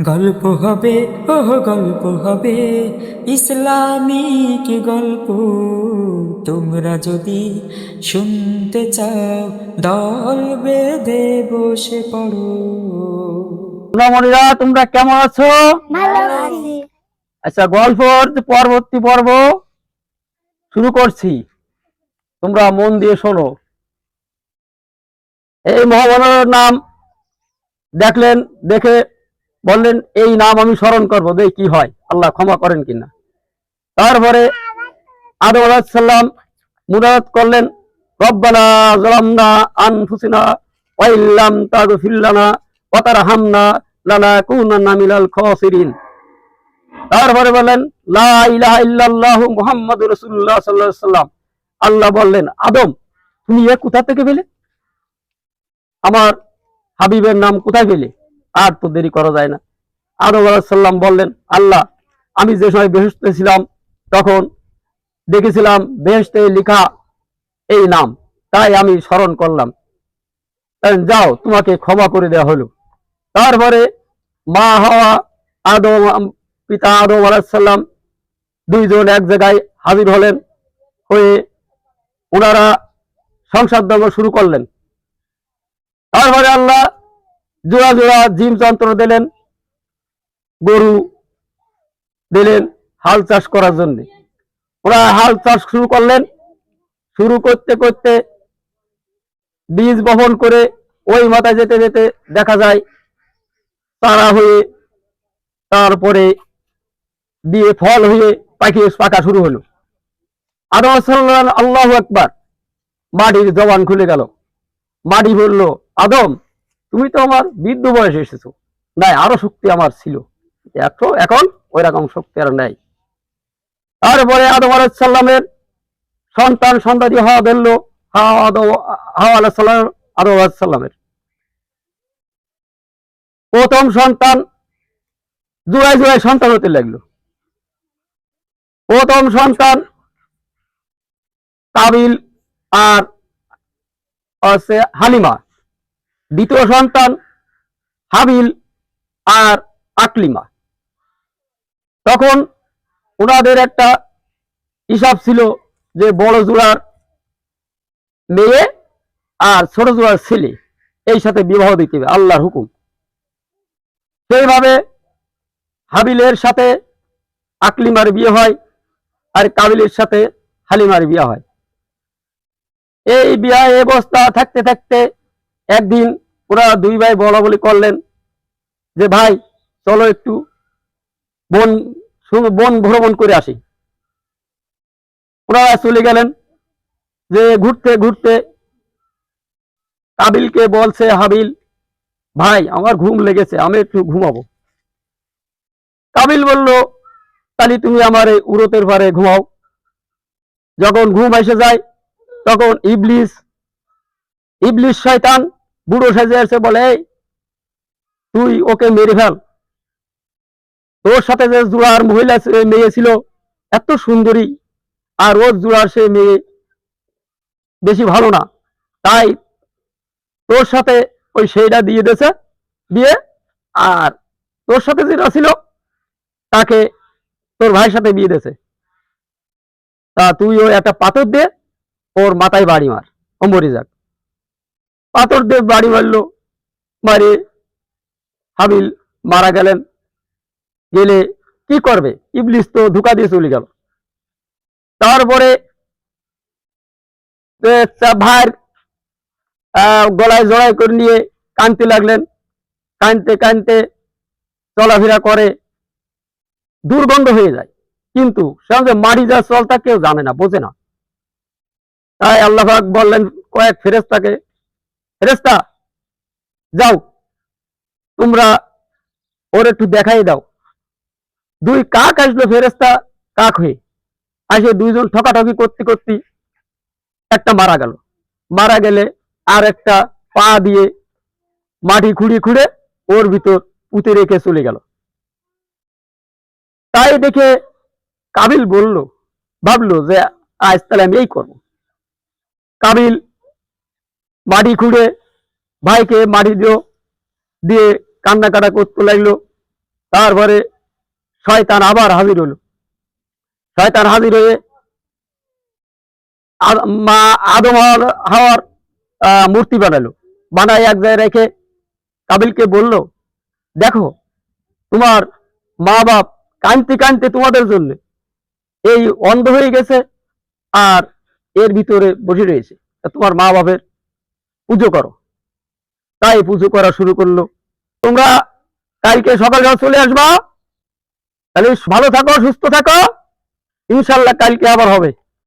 গল্প হবে, গল্প হবে, ইসলামিক গল্প। তোমরা যদি শুনতে চাও, দল বেঁধে বসে পড়ো। রমণীরা, তোমরা কেমন আছো? ভালো আছি। আচ্ছা, গল্পের পরবর্তী পর্ব শুরু করছি। তোমরা মন দিয়ে শোনো। এই মহামানবের নাম দেখলেন, দেখে বললেন এই নাম আমি স্মরণ করবো, দেখি কি হয়, আল্লাহ ক্ষমা করেন কিনা। তারপরে আদম আলাইহিস সালাম মুনাজাত করলেন, রব্বানা যালামনা আনফুসিনা ওয়া ইল্লাম তাগফির লানা ওয়া তারহামনা লানাকুনান্না মিনাল খাসিরিন। তারপরে বললেন লা ইলাহা ইল্লাল্লাহু মুহাম্মাদুর রাসূলুল্লাহ সাল্লাল্লাহু আলাইহি ওয়াসাল্লাম। আল্লাহ বললেন, আদম তুমি এ কোথা থেকে পেলে? আমার হাবিবের নাম কোথায় পেলে? আর তো দেরি করা যায় না। আদম আলাইহিস সালাম বললেন, আল্লাহ, আমি যে সময় বেহেশতে ছিলাম তখন দেখেছিলাম বেহেশতে লেখা এই নাম, তাই আমি স্মরণ করলাম। যাও, তোমাকে ক্ষমা করে দেওয়া হলো। তারপরে মা হওয়া, আদম, পিতা আদম আলাইহিস সালাম দুইজন এক জায়গায় হাজির হলেন, হয়ে ওনারা সংসার দল শুরু করলেন। তারপরে আল্লাহ জোড়া জোড়া জিম যন্ত্র দিলেন, গরু দিলেন হাল চাষ করার জন্য। ওরা হাল চাষ শুরু করলেন। শুরু করতে করতে বীজ বপন করে ওই মাথায় যেতে যেতে দেখা যায় তারা হয়ে, তারপরে দিয়ে ফল হয়ে পাকা শুরু হলো। আদম সাল্লাল্লাহু আল্লাহু আকবার, মাটির জবান খুলে গেল। মাটি বলল, আদম, তুমি তো আমার বৃদ্ধ বয়সে এসেছো, নাই আরো শক্তি আমার ছিল, এখন ওই রকম শক্তি আর নাই। তারপরে আদম আলাইহিস সালামের সন্তানি হওয়া বেরল, হাওয়া আলাইহিস সালাম, আদম আলাইহিস সালামের প্রথম সন্তান। জোড়ায় জোড়ায় সন্তান হতে লাগলো। প্রথম সন্তান কাবিল আর হালিমা, দ্বিতীয় সন্তান হাবিল আর আকলিমা। তখন ওনাদের একটা হিসাব ছিল যে বড় জোড়ার মেয়ে আর ছোট জোড়ার ছেলে এই সাথে বিবাহ দিতে হবে, আল্লাহর হুকুম। সেইভাবে হাবিলের সাথে আকলিমার বিয়ে হয়, আর কাবিলের সাথে হালিমার বিয়ে হয়। এই বিয়ে অবস্থা থাকতে থাকতে একদিন ওরা দুই ভাই বলা বলি করলেন যে ভাই চলো একটু বন ভ্রমণ করে আসি। ওরা চলে গেলেন। যে ঘুরতে ঘুরতে কাবিলকে বলছে হাবিল, ভাই আমার ঘুম লেগেছে, আমি একটু ঘুমাবো। কাবিল বলল, তাহলে তুমি আমার এই উরতের পারে ঘুমাও। যখন ঘুম এসে যায় তখন ইবলিস শয়তান বুড়ো সেজে এসে বলে, তুই ওকে মেরে ফেল, তোর সাথে যে জোড়ার মহিলা মেয়ে ছিল এত সুন্দরী, আর ওর জোড়ার সে মেয়ে বেশি ভালো না, তাই তোর সাথে ওই সেইটা দিয়ে দিয়েছে বিয়ে, আর তোর সাথে যেটা ছিল তাকে তোর ভাইয়ের সাথে বিয়ে দিয়েছে। তা তুই ওই একটা পাথর দিয়ে ওর মাথায় বাড়ি মার, ও মরে যাক। পাথর দিয়ে বাড়ি মারলো, মারে হাবিল মারা গেলেন। গেলে কি করবে, ইবলিস তো ধোঁকা দিয়ে চলে গেল। তারপরে ভাইয়ের গলায় জড়াই করে নিয়ে কাঁদতে লাগলেন। কাঁদতে কাঁদতে চলাফেরা করে, দুর্গন্ধ হয়ে যায়, কিন্তু সে মারি যা চলতা কেউ জানে না, বোঝে না। তাই আল্লাহ পাক বললেন কয়েক ফেরেশতাকে, ফেরেশতা যাও, তোমরা ওর একটু দেখাই দাও। দুই কাক আসলো ফেরেশতা কাক হয়ে, আসে দুইজন ঠকাঠকি করতে করতে একটা মারা গেল। মারা গেলে আর একটা পা দিয়ে মাটি খুঁড়ে খুঁড়ে ওর ভিতর পুঁতে রেখে চলে গেল। তাই দেখে কাবিল ভাবলো যে আজ তাহলে আমি এই করবো। কাবিল মাটি খুঁড়ে ভাইকে মাটি দিয়ে কান্নাকাটা করতে লাগলো। তারপরে শয়তান আবার হাজির হলো। শয়তান হাজির হয়ে মা আদম হাওয়ার মূর্তি বানালো, বানায় এক জায়গায় রেখে কাবিলকে বলল, দেখো তোমার মা বাপ কাঁদতে কাঁদতে তোমাদের জন্য এই অন্ধ হয়ে গেছে আর এর ভিতরে বসে রয়েছে, তা তোমার মা বাপের পুজো করো। তাই পুজো করা শুরু করলো। তোমরা কালকে সকালবেলা চলে আসবা, তাহলে ভালো থাকো, সুস্থ থাকো, ইনশাল্লাহ কালকে আবার হবে।